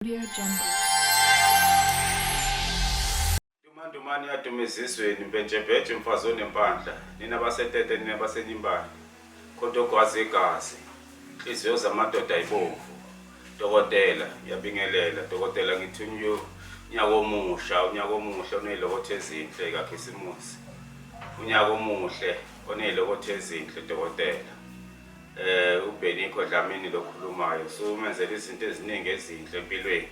Audio Jungle. Dumandumane yadumezizweni mpentshebhethe mfazi onempandla nina basetete nina basenyimbane khonto gwazi igazi inhliziyo zamadoda ayibomvu dokotela yabingelela dokotela ngithunywe unyaka omusha onelokothe ezinhle kaKhisimusi unyaka omuhle onelokothe ezinhle dokotela uBenikho Dlamini lokhulumayo so umenzela izinto eziningi ezinhle empilweni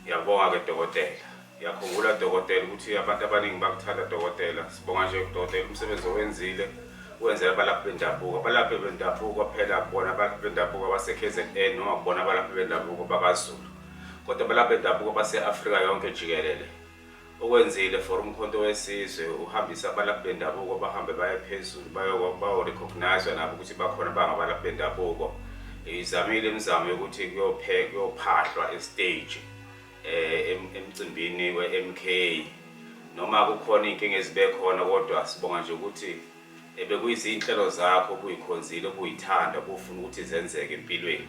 yabonga ke dokotela yakhumbula dokotela ukuthi abantu abaningi bakuthanda dokotela sibonga nje dokotela umsebenzi owenzile wenzela abalaphi bendabuko phela kubona abalaphi bendabuko base-KZN noma kubona abalaphi bendabuko bakaZulu kodwa abalaphi bendabuko base-Afrika yonke jikelele okwenzile for umkhonto wesizwe uhambisa abalaphi bendabuko bahambe baye phezulu bayo-recognize nabo ukuthi bakhona bangabalaphi bendabuko izamile imizamo yokuthi kuyophahlwa estage emcimbini we-MK noma kukhona inkinga ezibekhona kodwa sibonga nje ukuthi bekuyizinhlelo zakho buyikhonzile buyithanda bufuna ukuthi zenzeke empilweni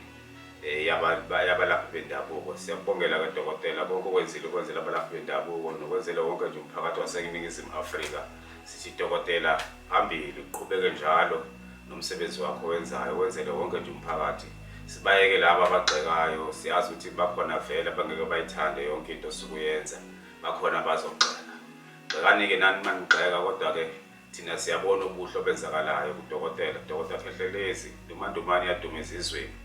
yabalaphi bendabuko siyabongela ke dokotela konke okwenzile ukwenzela abalaphi bendabuko nokwenzela wonke nje umphakathi waseNingizimu Afrika sithi dokotela phambili uqhubeke njalo nomsebenzi wakho wenzayo wenzele wonke nje umphakathi sibayeke laba abagxekayo siyazi ukuthi bakhona vele bangeke bayithande yonke into osukuyenza bakhona bazogxeka xekanike nani manigxeka kodwa ke thina siyabona ubuhle obenzakalayo kudokotela Khehlelezi Dumandumane yadumezizweni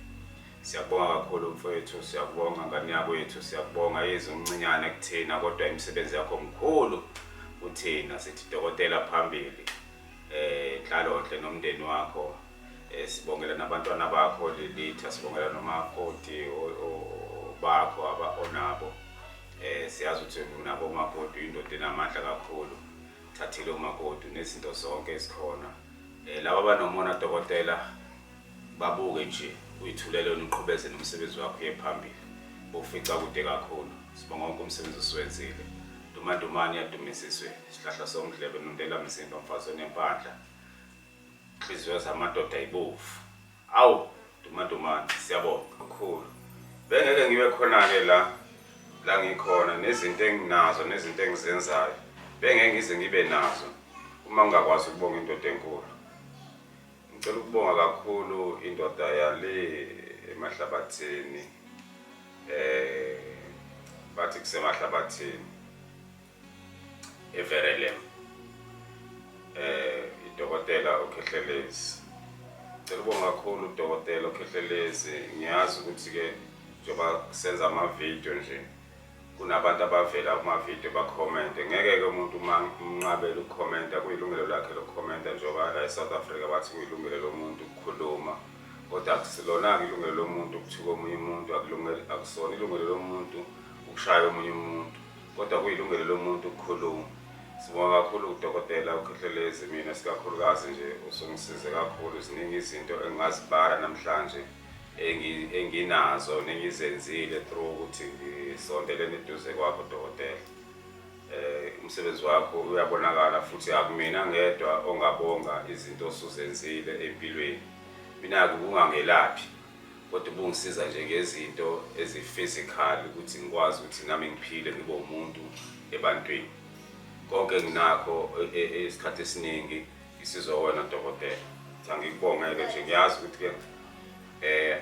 siyabonga kakhulu mfowethu siyabonga ngani yakwethu siyabonga yizwe umncinyane kuthina kodwa imisebenzi yakho mkhulu kuthina sithi dokotela phambili Nhlalonhle nomndeni wakho sibongela nabantwana bakho Lilitha sibongela nomakoti bakho onabo siyazi ukuthi unabo umakoti indoda enamandla kakhulu thathile umakoti nezinto zonke ezikhona laba banomona dokotela babuke nje uyithulele uniqhubeze nomsebenzi wakho yephambili bofica kude kakhulu sibonga wonke umsebenzi osiwenzile Dumandumane yadumezizweni sihlahla somdlebe nondela mzimba mfazi onempandla inhliziyo zamadoda ayibomvu awu Dumandumane siyabonga kakhulu bengeke ngibe khona ke la ngikhona nezinto enginazo nezinto engizenzayo bengeke ngize ngibe nazo uma ngingakwazi ukubonga indoda enkulu ngicela ukubonga kakhulu indoda yale emahlabathini bathi kusemahlabathini Everelem idokotela uKhehlelezi ngicela ukubonga kakhulu udokotela uKhehlelezi ngiyazi ukuthi ke njengoba senza ama-video nje kunabantu abavela kuma-video bakhomente ngeke ke umuntu umnqabele ukukhomenta kuyilungelo lakhe lokukhomenta njengoba la eSouth Africa bathi kuyilungelo lomuntu ukukhuluma kodwa akusilona-ke ilungelo lomuntu ukuthuka omunye umuntu akusona ilungelo lomuntu ukushaya omunye umuntu kodwa kuyilungelo lomuntu ukukhuluma sibonga kakhulu udokotela uKhehlelezi mina sikakhulukazi nje usungisize kakhulu ziningi izinto engingazibala namhlanje enginazo nengizenzile through ukuthi ngisondele neduze kwakho dokotela umsebenzi wakho uyabonakala futhi akumina ngedwa ongabonga izinto osuzenzile empilweni mina kungangelaphi kodwa ubungisiza nje ngezinto ezi-physical ukuthi ngikwazi ukuthi nami ngiphile ngibe umuntu ebantwini konke nginakho esikhathi esiningi isizowena dokotela ngikubongeke nje ngiyazi ukuthi ke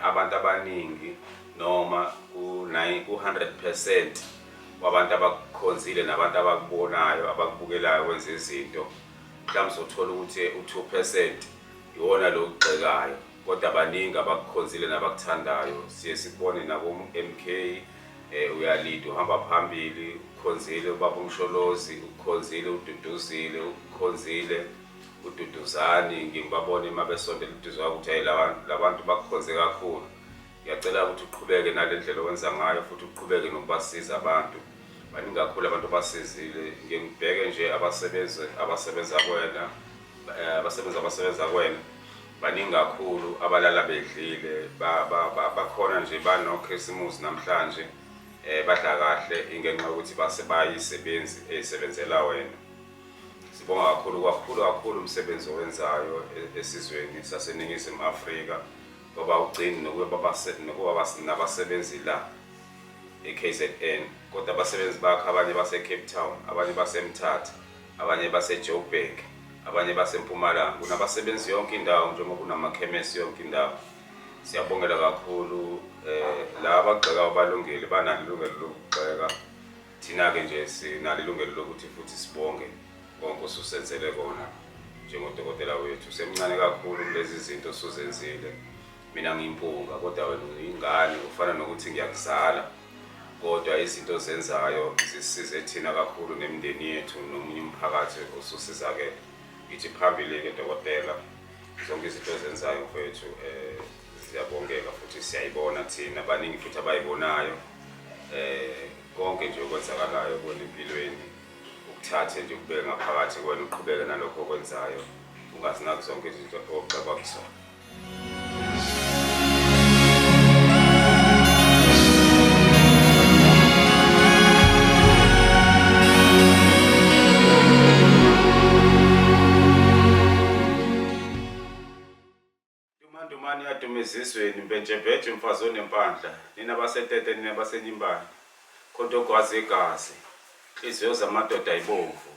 abantu abaningi noma ku-100% wabantu abakukhonzile nabantu abakubonayo abakubukelayo wenza izinto mhlawumbe uzothola ukuthi u2% iwona lo ogxekayo kodwa abaningi abakukhonzile nabakuthandayo siye sikubone nabo-MK uyalida uhamba phambili ukhonzile ubaba uMsholozi ukhonzile uDuduzile ukhonzile uDuduzani ngibabone mabesondela uduze wakho ukuthi labantu bakukhonze kakhulu ngiyacela ukuthi uqhubeke nalendlela owenza ngayo futhi uqhubeke nokubasiza abantu baningi kakhulu abantu basizile ngibheke nje abasebenza kwena baningi kakhulu abalala bedlile bakhona nje banoKhisimusi namhlanje badla kahle ingenxa ukuthi bayisebenzi eyisebenzela wena sibonga kakhulu umsebenzi owenzayo esizweni saseNingizimu Afrika ngoba ugcini nokuba nabasebenzi la e-KZN, kodwa abasebenzi bakhe abanye base-Cape Town, abanye baseMthatha, abanye base-Joburg, abanye baseMpumalanga. Kunabasebenzi yonke indawo njengoba kunamakhemesi yonke indawo. Siyabongela kakhulu laba abagxeka abalungile banalo ilungelo lokugxeka. Thina-ke nje sinalo ilungelo lokuthi futhi sibonge konke osusenzele kona njengodokotela wethu. Semncane kakhulu kulezi zinto osuzenzile. Mina ngiyimpunga kodwa wena uyingane, ufana nokuthi ngiyakuzala, kodwa izinto ozenzayo zisisize thina kakhulu nemindeni yethu nomunye umphakathi osusizakele. Ngithi phambili-ke dokotela, zonke izinto ozenzayo mfowethu siyabongeka futhi siyayibona thina, baningi futhi abayibonayo. Konke nje okwenzakalayo kuwena empilweni ukuthathe nje ukubeke ngaphakathi kuwena, uqhubeke nalokho okwenzayo, ungazinaki zonke izinto ogxekwa kuzona. Dumandumane yadume ezizweni, mbetshebetshe mfazi onempandla, nina basetete nina basenyimbane, khonto ogwazi igazi, inhliziyo zamadoda ayibomvu.